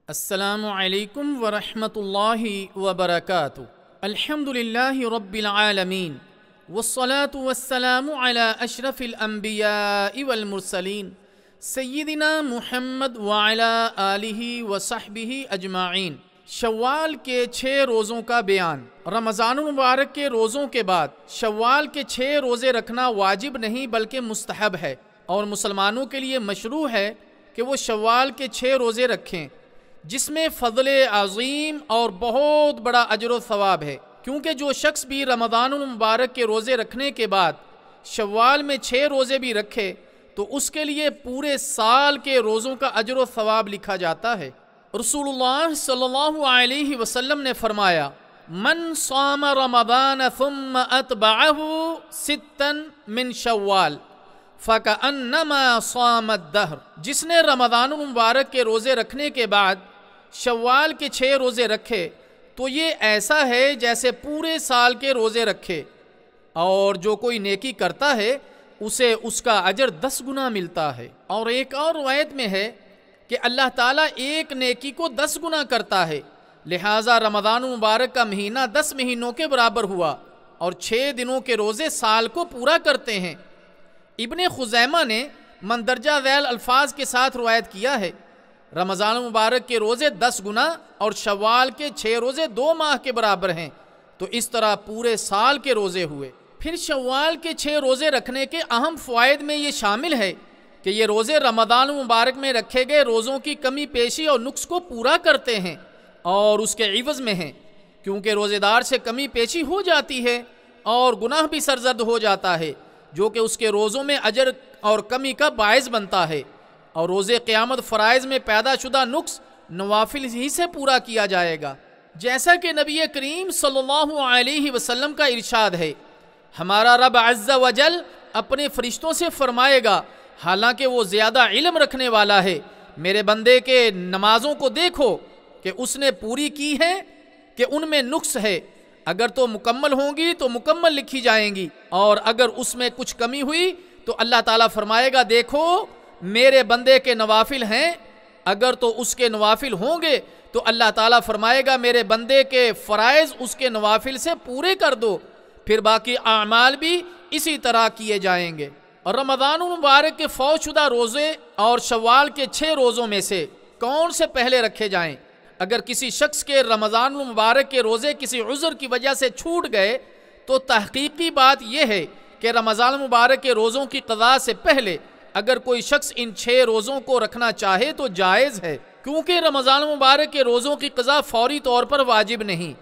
السلام علیکم ورحمۃ اللہ وبرکاتہ۔ الحمدللہ رب العالمین والصلاة والسلام علی اشرف الانبیاء والمرسلین سیدنا محمد وعلی آلہ وصحبہ اجمعین۔ شوال کے 6 روزوں کا بیان۔ رمضان المبارک کے روزوں کے بعد شوال کے 6 روزے رکھنا واجب نہیں بلکہ مستحب ہے، اور مسلمانوں کے لیے مشروع ہے کہ وہ شوال کے 6 روزے رکھیں، جس میں فضل عظیم اور بہت بڑا اجر و ثواب ہے، کیونکہ جو شخص بھی رمضان المبارک کے روزے رکھنے کے بعد شوال میں 6 روزے بھی رکھے تو اس کے لیے پورے سال کے روزوں کا اجر و ثواب لکھا جاتا ہے۔ رسول اللہ صلی اللہ علیہ وسلم نے فرمایا، من صام رمضان ثم اتبعہ 6 من شوال فَكَأَنَّمَا صَامَ الدَّهْرَ، جس نے رمضان المبارک کے روزے رکھنے کے بعد شوال کے 6 روزے رکھے تو یہ ایسا ہے جیسے پورے سال کے روزے رکھے، اور جو کوئی نیکی کرتا ہے اسے اس کا اجر 10 گنا ملتا ہے۔ اور ایک اور روایت میں ہے کہ اللہ تعالیٰ ایک نیکی کو 10 گنا کرتا ہے، لہٰذا رمضان المبارک کا مہینہ 10 مہینوں کے برابر ہوا، اور 6 دنوں کے روزے سال کو پورا کرتے ہیں۔ ابن خزیمہ نے مندرجہ ذیل الفاظ کے ساتھ روایت کیا ہے، رمضان مبارک کے روزے 10 گنا اور شوال کے 6 روزے 2 ماہ کے برابر ہیں، تو اس طرح پورے سال کے روزے ہوئے۔ پھر شوال کے 6 روزے رکھنے کے اہم فوائد میں یہ شامل ہے کہ یہ روزے رمضان مبارک میں رکھے گئے روزوں کی کمی پیشی اور نقص کو پورا کرتے ہیں اور اس کے عوض میں ہیں، کیونکہ روزے دار سے کمی پیشی ہو جاتی ہے اور گناہ بھی سرزد ہو جاتا ہے، جو کہ اس کے روزوں میں اجر اور کمی کا باعث بنتا ہے، اور روزے قیامت فرائض میں پیدا شدہ نقص نوافل ہی سے پورا کیا جائے گا، جیسا کہ نبی کریم صلی اللہ علیہ وسلم کا ارشاد ہے، ہمارا رب عز و جل اپنے فرشتوں سے فرمائے گا، حالانکہ وہ زیادہ علم رکھنے والا ہے، میرے بندے کے نمازوں کو دیکھو کہ اس نے پوری کی ہے کہ ان میں نقص ہے، اگر تو مکمل ہوں گی تو مکمل لکھی جائیں گی، اور اگر اس میں کچھ کمی ہوئی تو اللہ تعالیٰ فرمائے گا دیکھو میرے بندے کے نوافل ہیں، اگر تو اس کے نوافل ہوں گے تو اللہ تعالیٰ فرمائے گا میرے بندے کے فرائض اس کے نوافل سے پورے کر دو، پھر باقی اعمال بھی اسی طرح کیے جائیں گے۔ اور رمضان المبارک کے فوت شدہ روزے اور شوال کے 6 روزوں میں سے کون سے پہلے رکھے جائیں؟ اگر کسی شخص کے رمضان المبارک کے روزے کسی عذر کی وجہ سے چھوٹ گئے تو تحقیقی بات یہ ہے کہ رمضان المبارک کے روزوں کی قضاء سے پہلے اگر کوئی شخص ان 6 روزوں کو رکھنا چاہے تو جائز ہے، کیونکہ رمضان المبارک کے روزوں کی قضاء فوری طور پر واجب نہیں،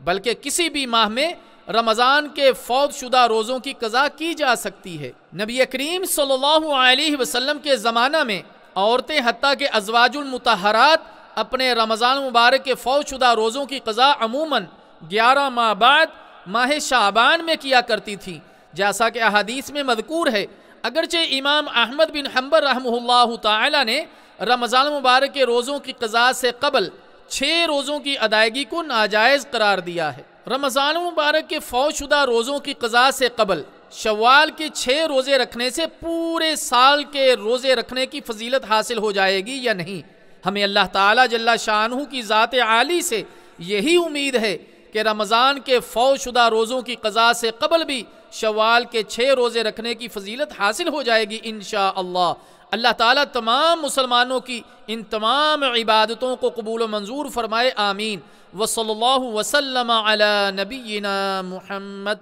بلکہ کسی بھی ماہ میں رمضان کے فوت شدہ روزوں کی قضاء کی جا سکتی ہے۔ نبی کریم صلی اللہ علیہ وسلم کے زمانہ میں عورتیں حتیٰ کہ ازواج المطہرات اپنے رمضان مبارک کے فوت شدہ روزوں کی قضاء عموماً 11 ماہ بعد ماہ شعبان میں کیا کرتی تھی، جیسا کہ احادیث میں مذکور ہے۔ اگرچہ امام احمد بن حنبل رحمہ اللہ تعالی نے رمضان مبارک کے روزوں کی قضاء سے قبل 6 روزوں کی ادائیگی کو ناجائز قرار دیا ہے۔ رمضان مبارک کے فوت شدہ روزوں کی قضاء سے قبل شوال کے 6 روزے رکھنے سے پورے سال کے روزے رکھنے کی فضیلت حاصل ہو جائے گی یا نہیں؟ ہمیں اللہ تعالیٰ جل شانہ کی ذات عالی سے یہی امید ہے کہ رمضان کے فوت شدہ روزوں کی قضاء سے قبل بھی شوال کے 6 روزے رکھنے کی فضیلت حاصل ہو جائے گی انشاءاللہ۔ اللہ تعالیٰ تمام مسلمانوں کی ان تمام عبادتوں کو قبول و منظور فرمائے، آمین۔ وصلی اللہ وسلم علی نبینا محمد۔